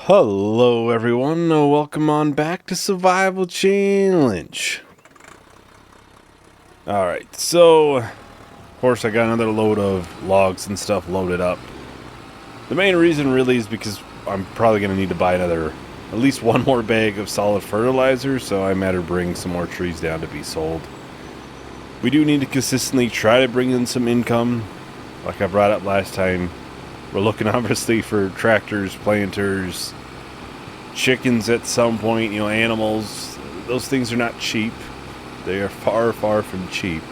Hello everyone, welcome on back to Survival Challenge. Alright, so, of course I got another load of logs and stuff loaded up. The main reason really is because I'm probably going to need to buy at least one more bag of solid fertilizer, so I better bring some more trees down to be sold. We do need to consistently try to bring in some income, like I brought up last time. We're looking obviously for tractors, planters, chickens at some point, animals. Those things are not cheap. They are far, far from cheap.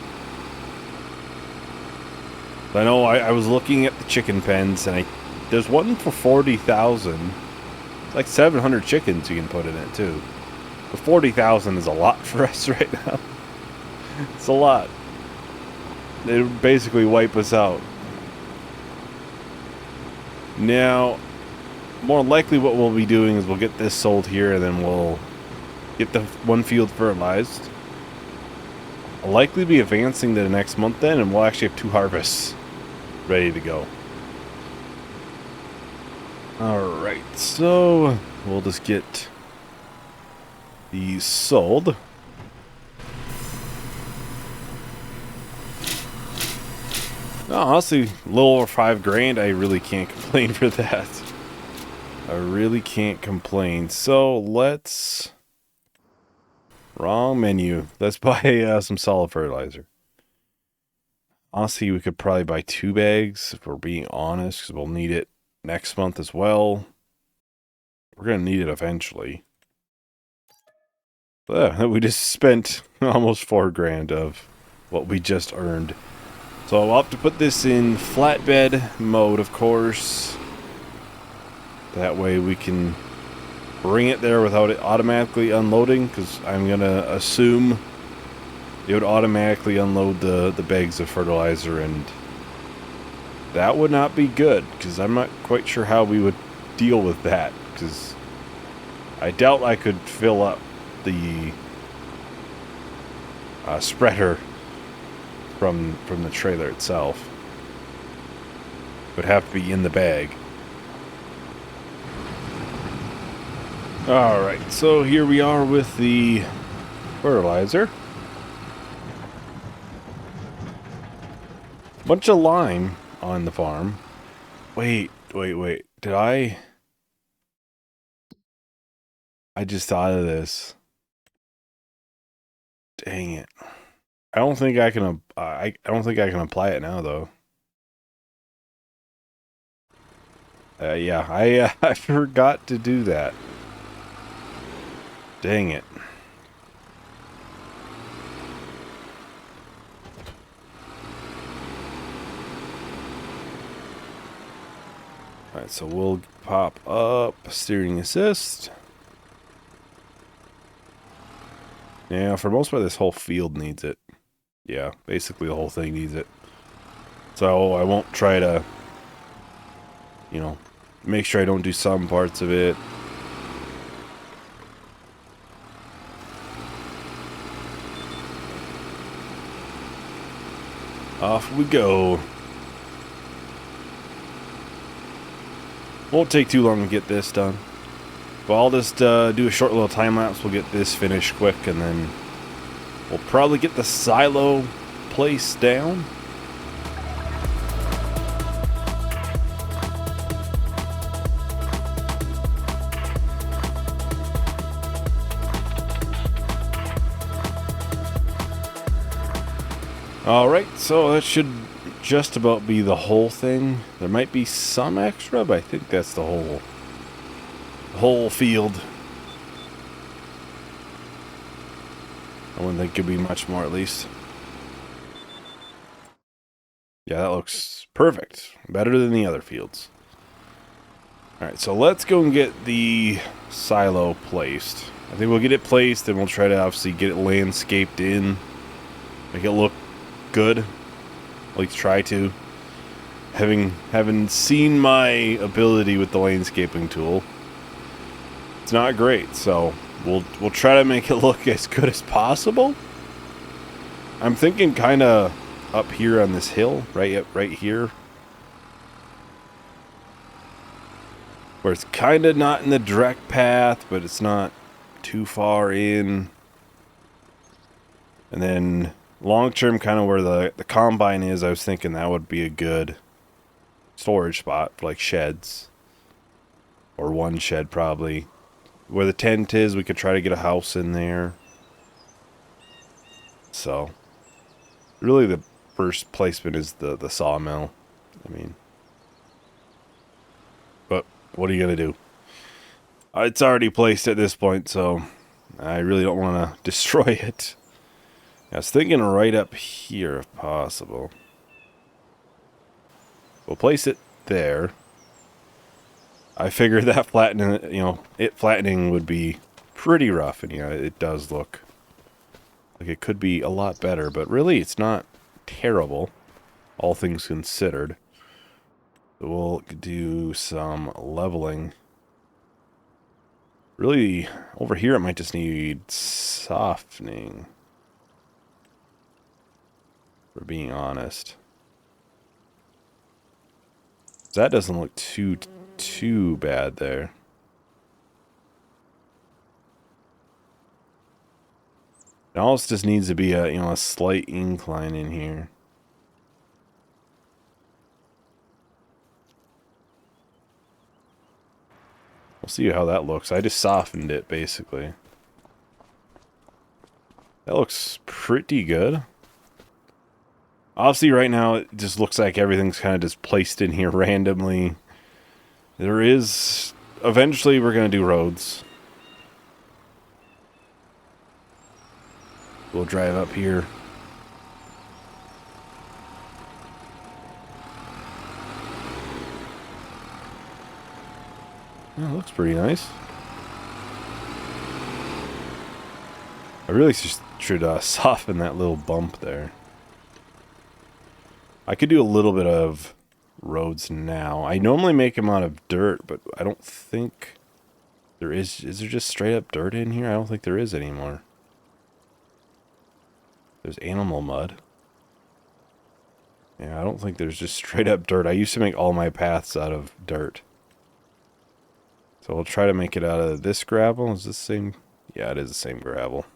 I know I was looking at the chicken pens, and there's one for 40,000. It's like 700 chickens you can put in it too. But 40,000 is a lot for us right now. It's a lot. They would basically wipe us out. Now, more likely what we'll be doing is we'll get this sold here, and then we'll get the one field fertilized. I'll likely be advancing to the next month then, and we'll actually have 2 harvests ready to go. Alright, so we'll just get these sold. Oh, honestly, a little over 5 grand. I really can't complain for that. I really can't complain. So let's... Wrong menu. Let's buy some solid fertilizer. Honestly, we could probably buy 2 bags if we're being honest, because we'll need it next month as well. We're going to need it eventually. But, we just spent almost 4 grand of what we just earned. So I'll have to put this in flatbed mode, of course. That way we can bring it there without it automatically unloading, because I'm going to assume it would automatically unload the bags of fertilizer, and that would not be good, because I'm not quite sure how we would deal with that, because I doubt I could fill up the spreader from the trailer itself. It would have to be in the bag. Alright, so here we are with the fertilizer. Bunch of lime on the farm. Wait. Did I just thought of this. Dang it. I don't think I can apply it now though. Yeah, I forgot to do that. Dang it. Alright, so we'll pop up steering assist. Yeah, for most part this whole field needs it. Yeah, basically the whole thing needs it. So I won't try to, make sure I don't do some parts of it. Off we go. Won't take too long to get this done. But I'll just do a short little time lapse. We'll get this finished quick, and then we'll probably get the silo place down. Alright, so that should just about be the whole thing. There might be some extra, but I think that's the whole field. I wouldn't think it could be much more, at least. Yeah, that looks perfect. Better than the other fields. Alright, so let's go and get the silo placed. I think we'll get it placed, and we'll try to obviously get it landscaped in. Make it look good. At least try to. Having seen my ability with the landscaping tool, it's not great, so we'll try to make it look as good as possible. I'm thinking kind of up here on this hill, right here. where it's kind of not in the direct path, but it's not too far in. And then long term, kind of where the combine is, I was thinking that would be a good storage spot for like sheds. Or one shed probably. Where the tent is, we could try to get a house in there. So, really the first placement is the sawmill. I mean, but what are you going to do? It's already placed at this point, so I really don't want to destroy it. I was thinking right up here if possible. We'll place it there. I figured that flattening, it flattening would be pretty rough, and it does look like it could be a lot better, but really it's not terrible, all things considered. We'll do some leveling. Really, over here it might just need softening, for being honest. That doesn't look too bad there. It almost just needs to be a slight incline in here. We'll see how that looks. I just softened it, basically. That looks pretty good. Obviously, right now, it just looks like everything's kind of just placed in here randomly. There is... Eventually, we're going to do roads. We'll drive up here. Oh, it looks pretty nice. I really should soften that little bump there. I could do a little bit of roads now. I normally make them out of dirt, but I don't think there is. Is there just straight up dirt in here? I don't think there is anymore. There's animal mud. Yeah, I don't think there's just straight up dirt. I used to make all my paths out of dirt. So we'll try to make it out of this gravel. Is this the same? Yeah, it is the same gravel.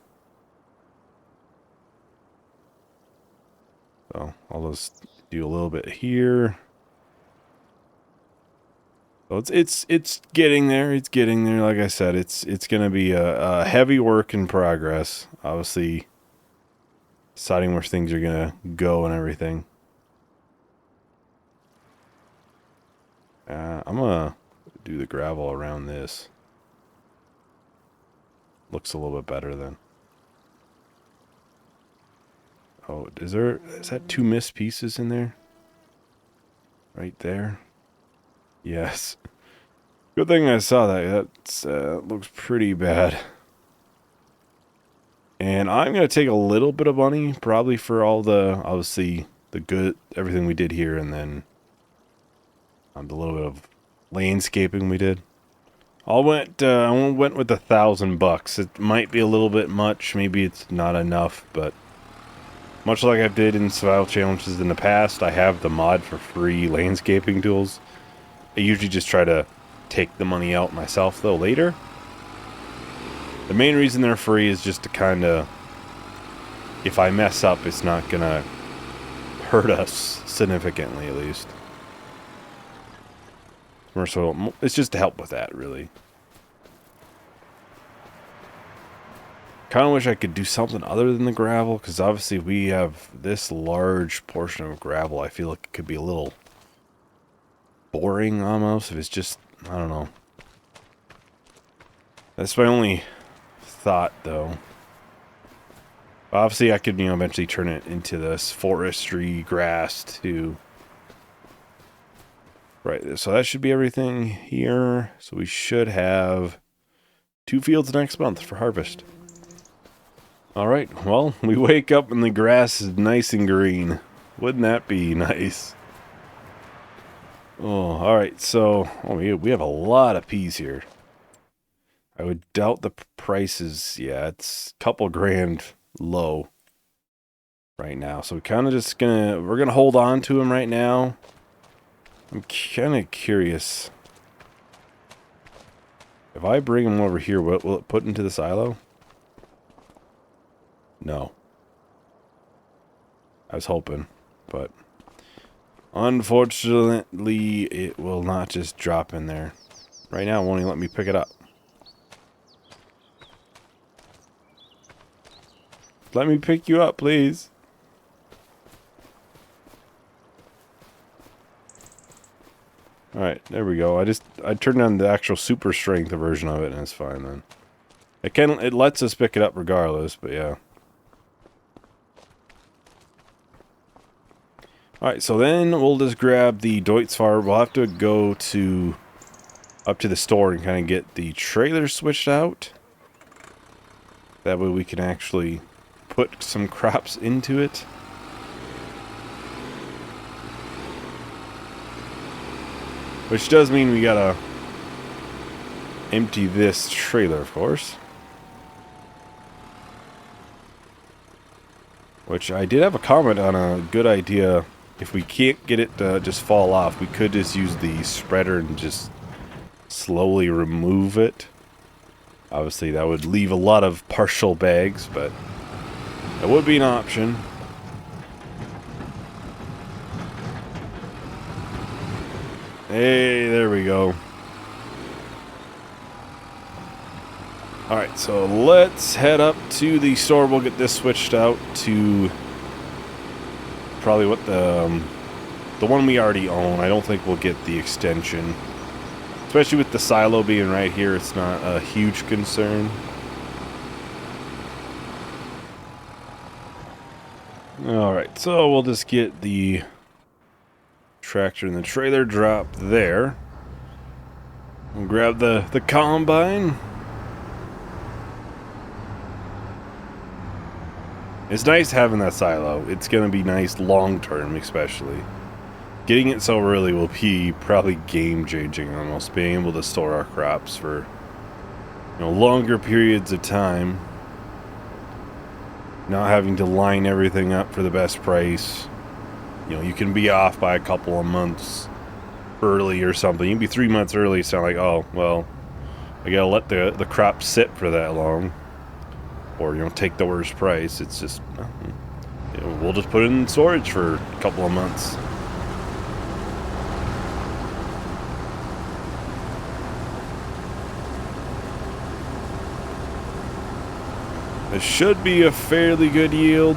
So I'll just do a little bit here. So it's getting there. It's getting there. Like I said, it's gonna be a heavy work in progress. Obviously, deciding where things are gonna go and everything. I'm gonna do the gravel around this. Looks a little bit better then. Oh, is that 2 missed pieces in there? Right there? Yes. Good thing I saw that. That looks pretty bad. And I'm going to take a little bit of money, probably for all the, obviously, the good, everything we did here, and then the little bit of landscaping we did. I went with $1,000. It might be a little bit much, maybe it's not enough, but much like I did in survival challenges in the past, I have the mod for free landscaping tools. I usually just try to take the money out myself, though, later. The main reason they're free is just to kind of, if I mess up, it's not going to hurt us significantly, at least. More so, it's just to help with that, really. Kind of wish I could do something other than the gravel, because obviously we have this large portion of gravel. I feel like it could be a little boring, almost, if it's just, I don't know. That's my only thought, though. Obviously, I could, eventually turn it into this forestry grass, too. Right, so that should be everything here. So we should have 2 fields next month for harvest. Alright, well, we wake up and the grass is nice and green. Wouldn't that be nice? Oh, alright, so we have a lot of peas here. I would doubt the prices. Yeah, it's a couple grand low right now. So we kind of just we're gonna hold on to them right now. I'm kind of curious If I bring them over here, will it put into the silo? No. I was hoping, but unfortunately, it will not just drop in there. Right now, it won't even let me pick it up. Let me pick you up, please. Alright, there we go. I turned on the actual super strength version of it, and it's fine then. It lets us pick it up regardless, but yeah. Alright, so then we'll just grab the Deutzfahr. We'll have to go up to the store and kind of get the trailer switched out. That way we can actually put some crops into it. Which does mean we gotta empty this trailer, of course. Which I did have a comment on a good idea. If we can't get it to just fall off, we could just use the spreader and just slowly remove it. Obviously, that would leave a lot of partial bags, but it would be an option. Hey, there we go. Alright, so let's head up to the store. We'll get this switched out to probably what the one we already own. I don't think we'll get the extension. Especially with the silo being right here, it's not a huge concern. Alright, so we'll just get the tractor and the trailer dropped there. We'll grab the combine. It's nice having that silo. It's going to be nice long term, especially. Getting it so early will be probably game changing almost, being able to store our crops for, you know, longer periods of time. Not having to line everything up for the best price. You know, you can be off by a couple of months early or something. You can be 3 months early, sound like, oh, well, I gotta let the crop sit for that long. Or, you know, take the worst price. It's just, you know, we'll just put it in storage for a couple of months. This should be a fairly good yield.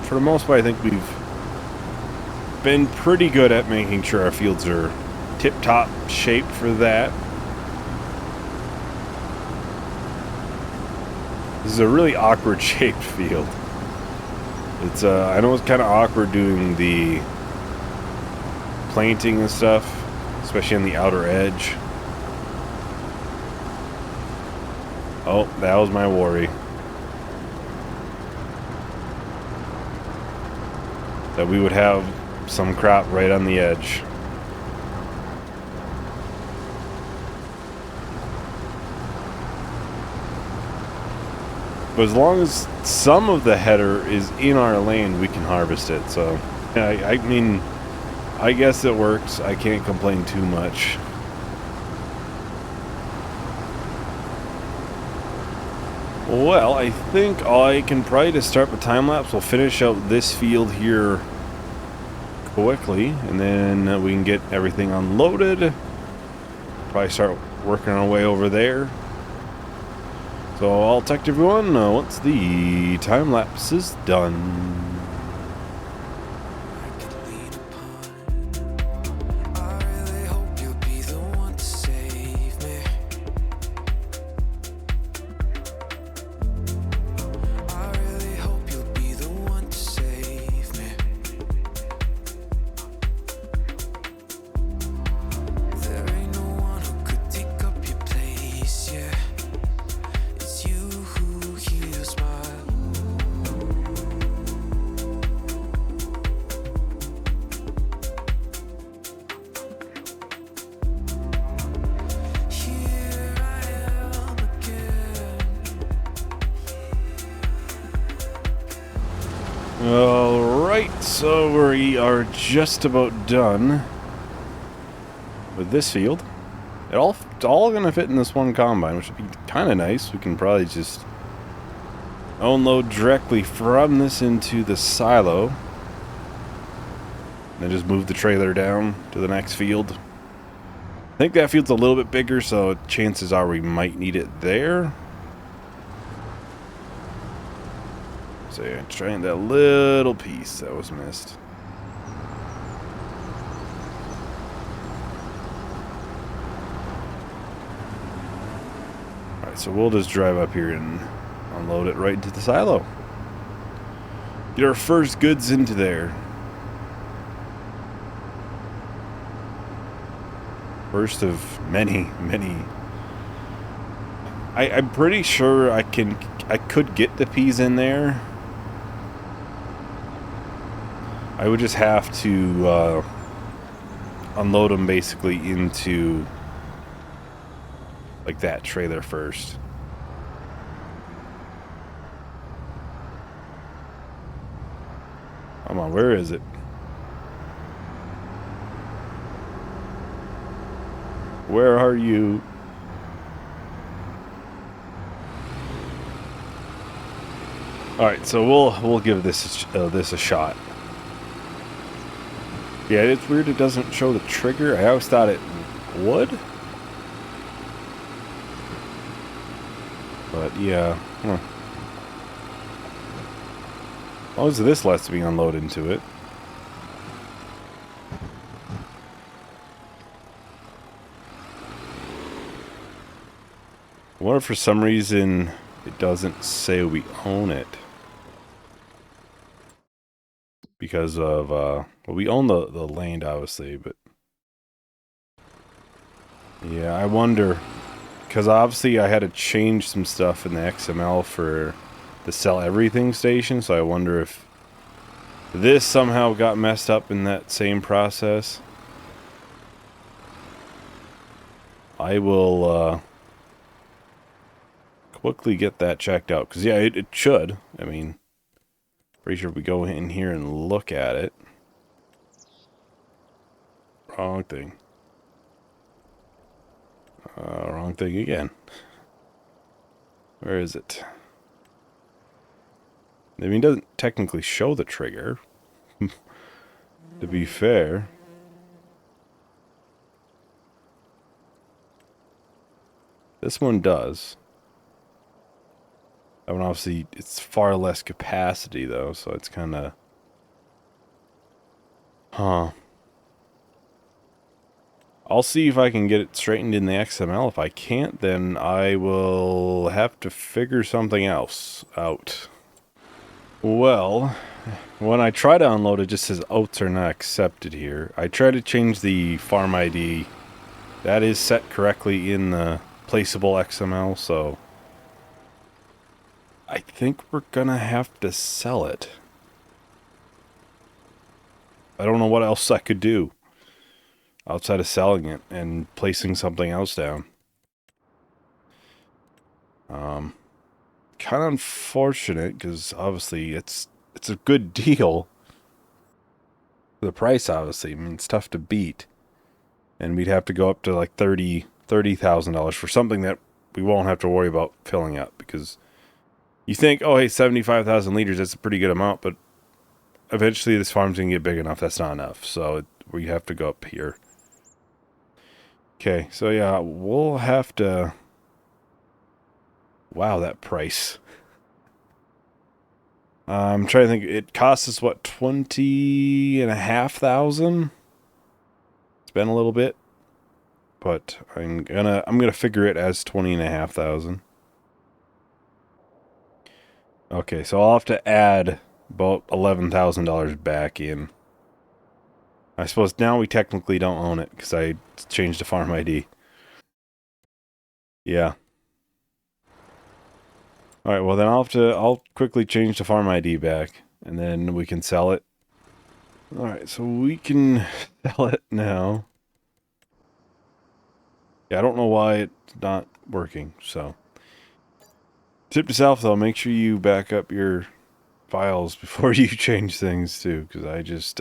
For the most part, I think we've been pretty good at making sure our fields are tip-top shape for that. This is a really awkward shaped field. It's I know it's kind of awkward doing the planting and stuff, especially on the outer edge. Oh, that was my worry. That we would have some crop right on the edge. But as long as some of the header is in our lane, we can harvest it. So, I mean, I guess it works. I can't complain too much. Well, I think I can probably just start the time lapse. We'll finish out this field here quickly, and then we can get everything unloaded. Probably start working our way over there. So I'll text everyone once the time lapse is done. Alright, so we are just about done with this field. It's all gonna fit in this one combine, which would be kind of nice. We can probably just unload directly from this into the silo. And then just move the trailer down to the next field. I think that field's a little bit bigger, so chances are we might need it there. So yeah, trying that little piece that was missed. Alright, so we'll just drive up here and unload it right into the silo. Get our first goods into there. First of many. I'm pretty sure I could get the peas in there. I would just have to unload them basically into like that trailer first. Come on, where is it? Where are you? All right, so we'll give this a shot. Yeah, it's weird it doesn't show the trigger. I always thought it would. But yeah, huh. As long as this lets me unload into it. I wonder if for some reason it doesn't say we own it. Because of, well, we own the land, obviously, but... Yeah, I wonder... Because obviously I had to change some stuff in the XML for the sell everything station, so I wonder if this somehow got messed up in that same process. I will, quickly get that checked out, because yeah, it should. I mean... Pretty sure if we go in here and look at it. Wrong thing. Wrong thing again. Where is it? I mean, it doesn't technically show the trigger. To be fair. This one does. That one obviously, it's far less capacity though, so it's kind of... Huh. I'll see if I can get it straightened in the XML. If I can't, then I will have to figure something else out. Well, when I try to unload, it just says oats are not accepted here. I try to change the farm ID. That is set correctly in the placeable XML, so... I think we're gonna have to sell it. I don't know what else I could do outside of selling it and placing something else down. Kind of unfortunate because obviously it's a good deal. The price, obviously, I mean, it's tough to beat, and we'd have to go up to like $30,000 for something that we won't have to worry about filling up because. You think, oh, hey, 75,000 liters, that's a pretty good amount, but eventually this farm's going to get big enough. That's not enough, so we have to go up here. Okay, so yeah, we'll have to... Wow, that price. I'm trying to think, it costs us, what, 20,500? It's been a little bit, but I'm gonna figure it as 20,500. Okay, so I'll have to add about $11,000 back in. I suppose now we technically don't own it because I changed the farm ID. Yeah. Alright, well then I'll quickly change the farm ID back and then we can sell it. Alright, so we can sell it now. Yeah, I don't know why it's not working, so. Tip to self though, make sure you back up your files before you change things too, because I just,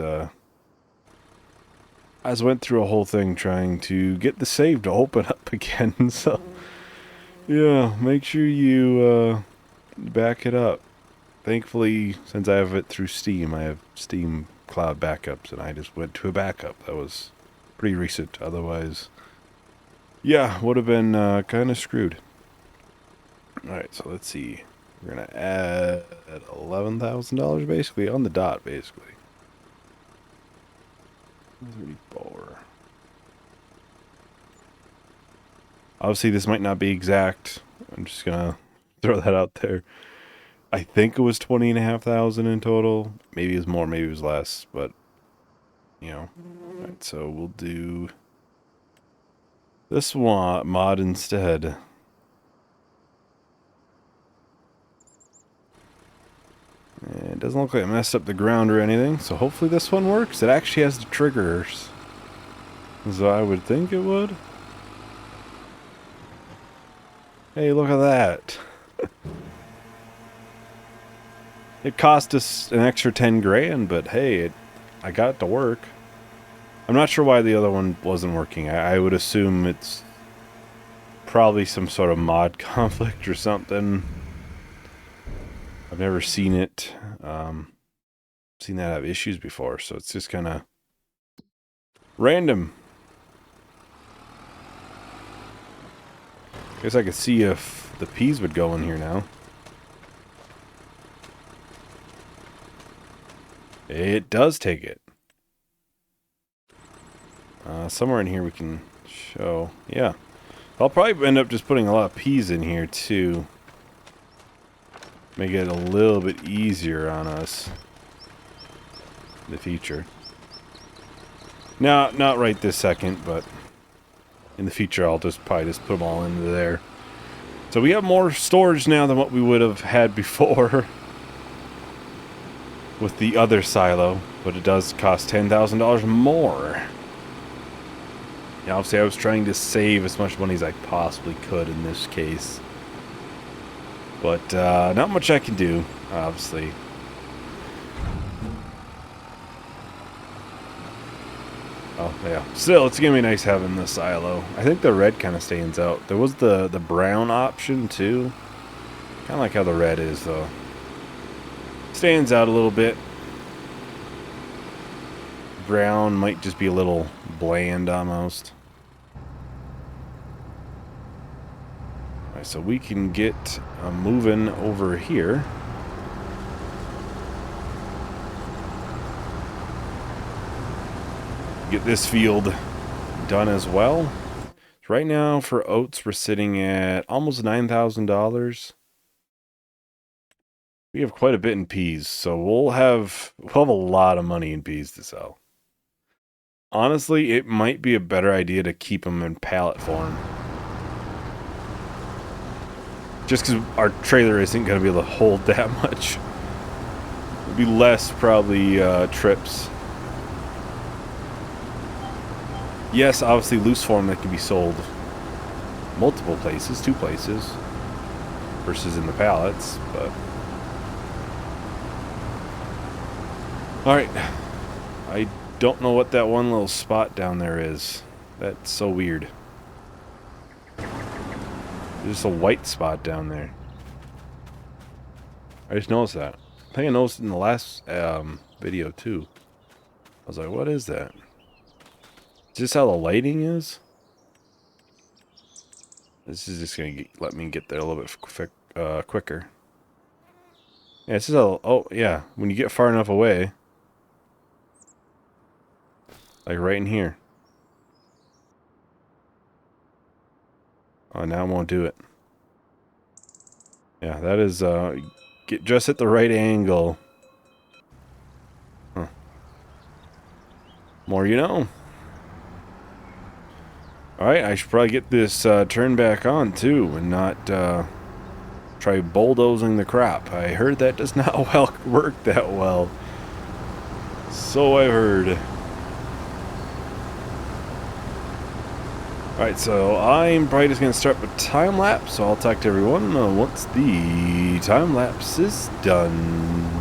I just went through a whole thing trying to get the save to open up again. So, yeah, make sure you back it up. Thankfully, since I have it through Steam, I have Steam Cloud backups, and I just went to a backup. That was pretty recent. Otherwise, yeah, would have been kind of screwed. Alright, so let's see. We're going to add $11,000 basically on the dot, basically. 34. Obviously, this might not be exact. I'm just going to throw that out there. I think it was 20,500 in total. Maybe it was more, maybe it was less, but, you know. Alright, so we'll do this one mod instead. And it doesn't look like it messed up the ground or anything, so hopefully this one works. It actually has the triggers, so I would think it would. Hey, look at that. It cost us an extra 10 grand, but hey, I got it to work. I'm not sure why the other one wasn't working. I would assume it's probably some sort of mod conflict or something. I've never seen it. Seen that have issues before, so it's just kind of random. Guess I could see if the peas would go in here now. It does take it. Somewhere in here we can show. Yeah. I'll probably end up just putting a lot of peas in here too. Make it a little bit easier on us in the future. Now, not right this second, but in the future I'll just probably just put them all into there. So we have more storage now than what we would have had before with the other silo, but it does cost $10,000 more. Yeah, obviously I was trying to save as much money as I possibly could in this case. But not much I can do, obviously. Oh, yeah. Still, it's going to be nice having the silo. I think the red kind of stands out. There was the brown option, too. Kind of like how the red is, though. Stands out a little bit. Brown might just be a little bland, almost. Alright, so we can get moving over here. Get this field done as well. Right now for oats we're sitting at almost $9,000. We have quite a bit in peas, so we'll have a lot of money in peas to sell. Honestly, it might be a better idea to keep them in pallet form. Just because our trailer isn't going to be able to hold that much. It'll be less probably trips. Yes, obviously loose form that can be sold multiple places, 2 places, versus in the pallets, but... Alright, I don't know what that one little spot down there is. That's so weird. There's just a white spot down there. I just noticed that. I think I noticed it in the last video too. I was like, what is that? Is this how the lighting is? This is just going to let me get there a little bit quicker. Yeah, it's just a... Oh, yeah. When you get far enough away. Like right in here. Oh, now it won't do it. Yeah, that is... get just at the right angle. Huh. More you know. Alright, I should probably get this turned back on too, and not try bulldozing the crop. I heard that does not work that well. So I've heard. Alright, so I'm probably just going to start with time lapse, so I'll talk to everyone once the time lapse is done.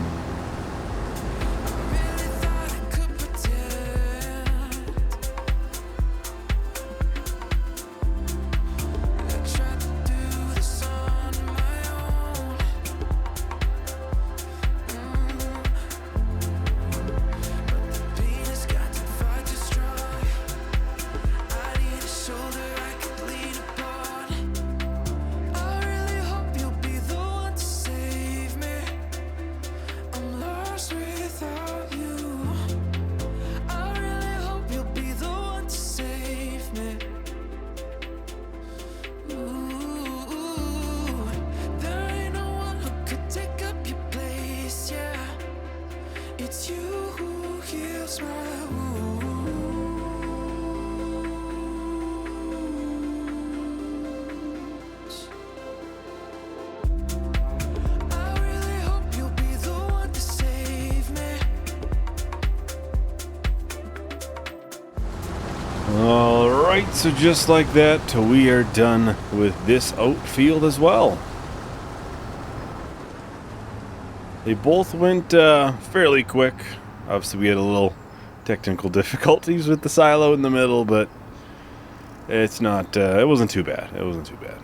Alright, so just like that, we are done with this oat field as well. They both went fairly quick. Obviously we had a little technical difficulties with the silo in the middle, but it's not, it wasn't too bad. It wasn't too bad.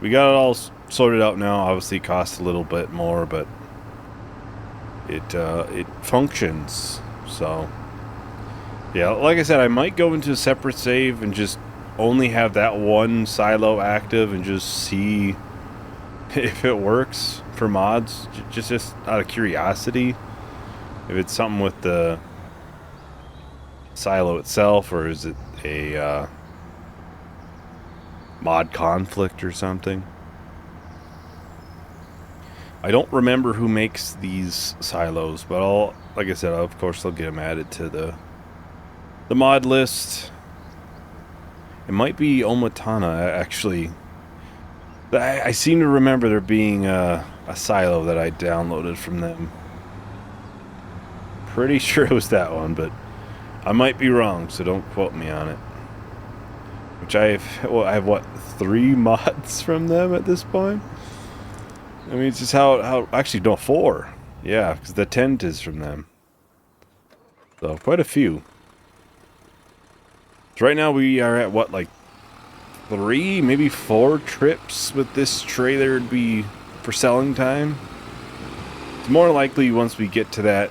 We got it all sorted out now. Obviously it costs a little bit more, but it functions, so... Yeah, like I said, I might go into a separate save and just only have that one silo active and just see if it works for mods, just out of curiosity. If it's something with the silo itself, or is it a mod conflict or something. I don't remember who makes these silos, but like I said, of course I'll get them added to the mod list. It might be Omatana, actually. I seem to remember there being a silo that I downloaded from them. Pretty sure it was that one, but I might be wrong, so don't quote me on it. Which I have what, 3 mods from them at this point? I mean, it's just how actually, no, 4. Yeah, because the tent is from them. So, quite a few. So right now we are at, what, like 3, maybe 4 trips with this trailer to be for selling time. It's more likely once we get to that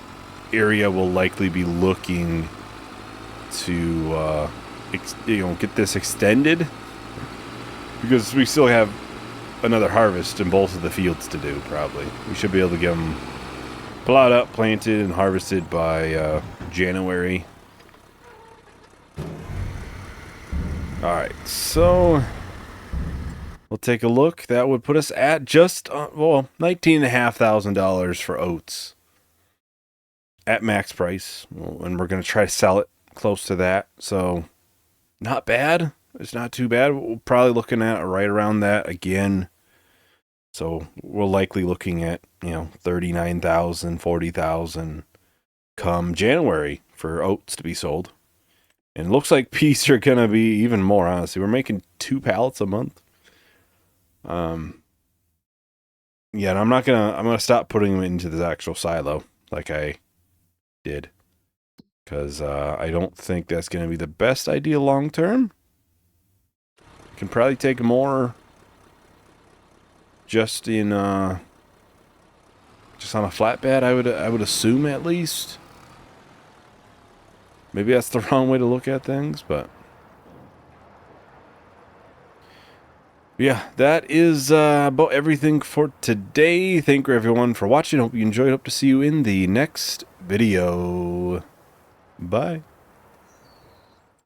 area, we'll likely be looking to, get this extended. Because we still have another harvest in both of the fields to do, probably. We should be able to get them plowed up, planted, and harvested by January. Alright, so we'll take a look. That would put us at just, well, $19,500 for oats at max price. And we're going to try to sell it close to that. So, not bad. It's not too bad. We're probably looking at right around that again. So, we're likely looking at, $39,000, $40,000 come January for oats to be sold. And it looks like peas are going to be even more, honestly. We're making 2 pallets a month. Yeah, and I'm going to stop putting them into the actual silo like I did. Because I don't think that's going to be the best idea long term. Can probably take more just in, just on a flatbed, I would assume at least. Maybe that's the wrong way to look at things, but... Yeah, that is about everything for today. Thank you everyone for watching. Hope you enjoyed. Hope to see you in the next video. Bye.